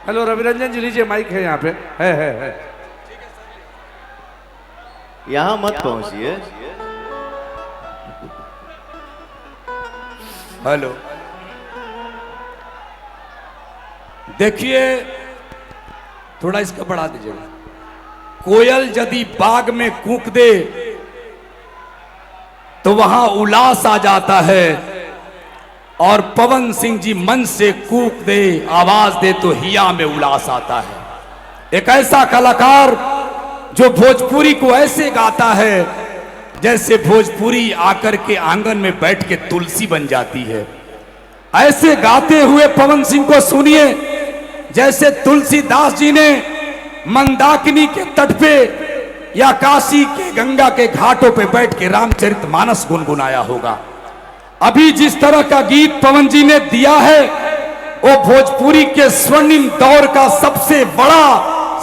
Hello Raviranjan जी, लीजिए mic है यहाँ पे। है यहाँ मत पहुंचिए। हेलो, देखिए थोड़ा इसका बढ़ा दीजिएगा। कोयल यदि बाग में कूक दे तो वहां उल्लास आ जाता है, और पवन सिंह जी मन से कूक दे, आवाज दे तो हिया में उल्लास आता है। एक ऐसा कलाकार जो भोजपुरी को ऐसे गाता है जैसे भोजपुरी आकर के आंगन में बैठ के तुलसी बन जाती है। ऐसे गाते हुए पवन सिंह को सुनिए जैसे तुलसीदास जी ने मंदाकिनी के तट पे या काशी के गंगा के घाटों पे बैठ के रामचरितमानस गुनगुनाया होगा। अभी जिस तरह का गीत पवन जी ने दिया है वो भोजपुरी के स्वर्णिम दौर का सबसे बड़ा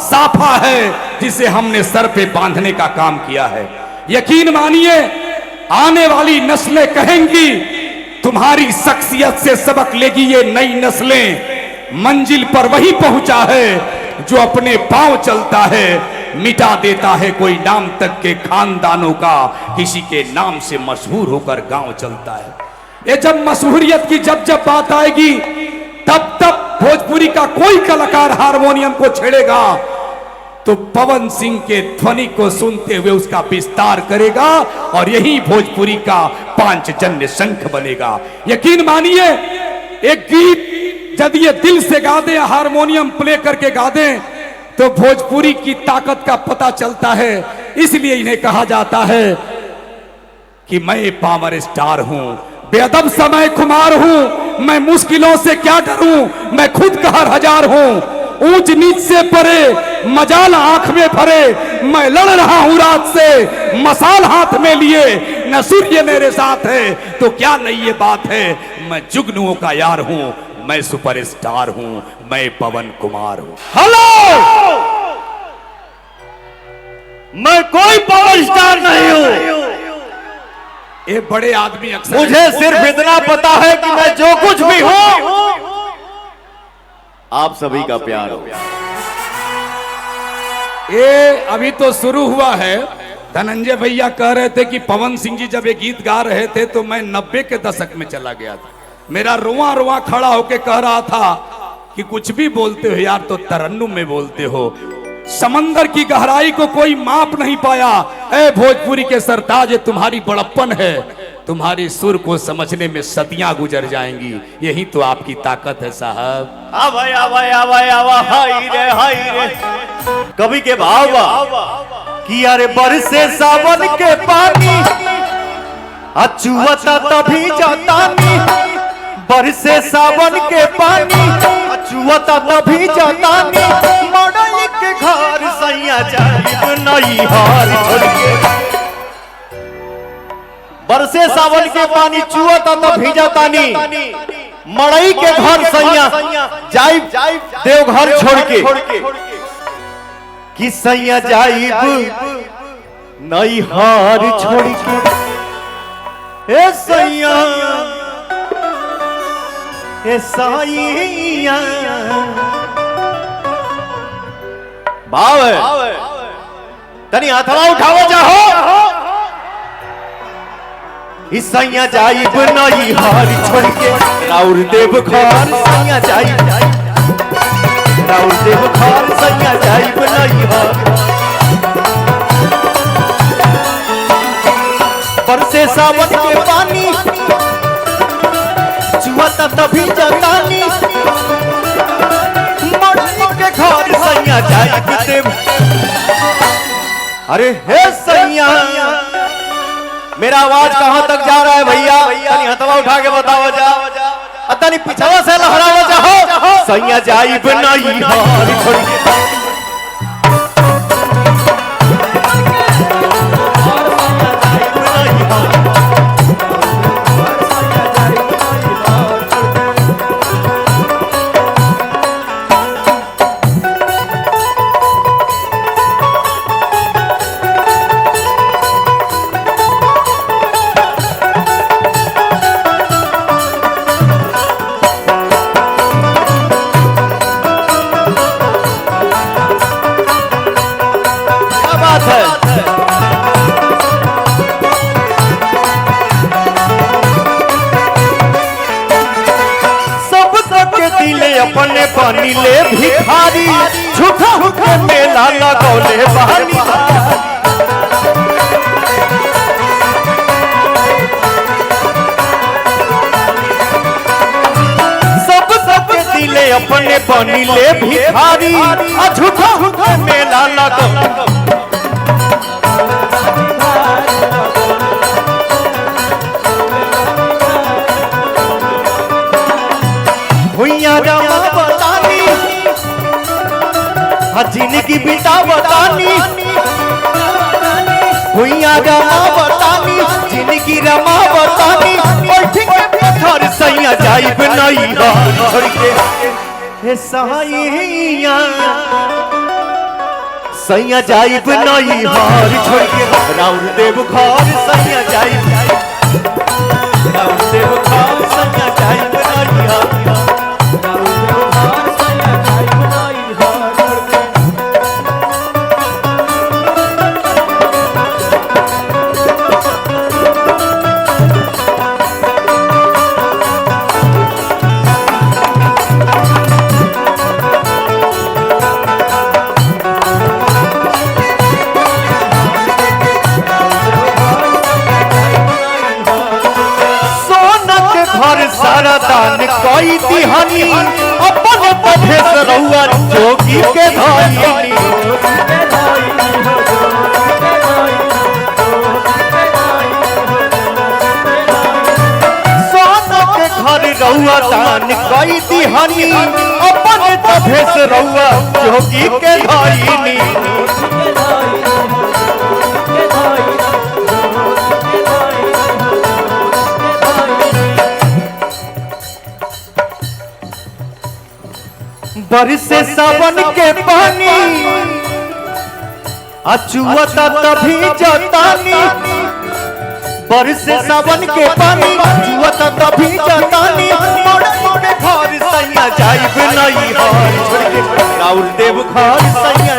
साफा है जिसे हमने सर पे बांधने का काम किया है। यकीन मानिए आने वाली नस्लें कहेंगी तुम्हारी शख्सियत से सबक लेगी ये नई नस्लें। मंजिल पर वही पहुंचा है जो अपने पांव चलता है, मिटा देता है कोई नाम तक के खानदानों का, किसी के नाम से मशहूर होकर गांव चलता है। ये जब मशहूरियत की जब बात आएगी तब भोजपुरी का कोई कलाकार हारमोनियम को छेड़ेगा तो पवन सिंह के ध्वनि को सुनते हुए उसका विस्तार करेगा और यही भोजपुरी का पांचजन्य शंख बनेगा। यकीन मानिए एक गीत यदि ये दिल से गा दे, हारमोनियम प्ले करके गा दे तो भोजपुरी की ताकत का पता चलता है। इसलिए इन्हें कहा जाता है कि मैं पावर स्टार हूं, बेअदब समय खुमार हूं, मैं मुश्किलों से क्या डरूं, मैं खुद कहर हजार हूं, ऊंच नीच से परे मजाल आंख में भरे, मैं लड़ रहा हूं रात से मसाल हाथ में लिए, न सूर्य मेरे साथ है तो क्या नहीं ये बात है, मैं जुगनुओं का यार हूं, मैं सुपरस्टार हूं, मैं पवन कुमार हूं। हेलो, मैं कोई पावर स्टार नहीं हूं। ये बड़े आदमी अक्सर मुझे सिर्फ इतना पता है कि मैं जो कुछ भी हूं आप सभी का प्यार हो। ये अभी तो शुरू हुआ है। धनंजय भैया कह रहे थे कि पवन सिंह जी जब ये गीत गा रहे थे तो मैं 90 के दशक में चला गया था। मेरा रुआ रुआ खड़ा होके कह रहा था कि कुछ भी बोलते हो यार तो तरन्नुम में बोलते हो, समंदर की गहराई को कोई माप नहीं पाया। ए भोजपुरी के सरताज, तुम्हारी बड़प्पन है, तुम्हारी सुर को समझने में सदियां गुजर जाएंगी, यही तो आपकी ताकत है साहब। आवाय आवाय आवाय आवाय हाय रे कवि के भाव कि अरे बरसे सावन के पानी अचुअता तभी जातानी, बरसे सावन के पानी अचुअता तभी जातानी, मड़ई के घर सैया जाइब नई हार छोड़ के। बरसे सावन के पानी चुअता तभी जातानी, मड़ई के घर सैया जाइब देवघर छोड़ के, कि सैया जाइब नई हार छोड़ के। ए सैया ए साईया भाव है तनी हथवा उठाओ जाओ। इस सैया जाइब नई हार छोड़ के, राउर देव घर सैया जाइब, राउर देव घर सैया जाइब नई हार। बरसे सावन के पानी चुआता तभी जतानी, मड़ई के घर सैया जाइब देव। अरे हे सैया, मेरा आवाज कहां तक जा रहा है भैया? तनी हथवा उठा के बताओ जा, तनी पिछवा से लहराओ जाओ। सैया जाइब नई हार छोड़ के, बनी ले भिखारी झूठा के मेला लगौले बहानी सब दिले अपने बनी ले भिखारी झूठा के मेला लगौले भुइया रमा बतानी जिंदगी बिता बतानी भुइया रमा बतानी जिंदगी रमा बतानी घर सैया जाइब नहीं छोड़ के हे सैया सैया जाइब नहीं हार छोड़ के राउर देव घर सैया जाइब राउर देव घर सैया जाइब नहीं हार सारा दान कोई दिहानी अपन पठेस रहुआ जोगी के धानी सोना के घर रहुआ दान कोई दिहानी अपन पठेस रहुआ जोगी के धानी बरसे सावन के पानी अचुअता तभी जतानी बरसे सावन के पानी अचुअता तभी जतानी मोड़े मोड़े घर सैया जाइब नहीं हार छोड़ के राउर देव घर सैया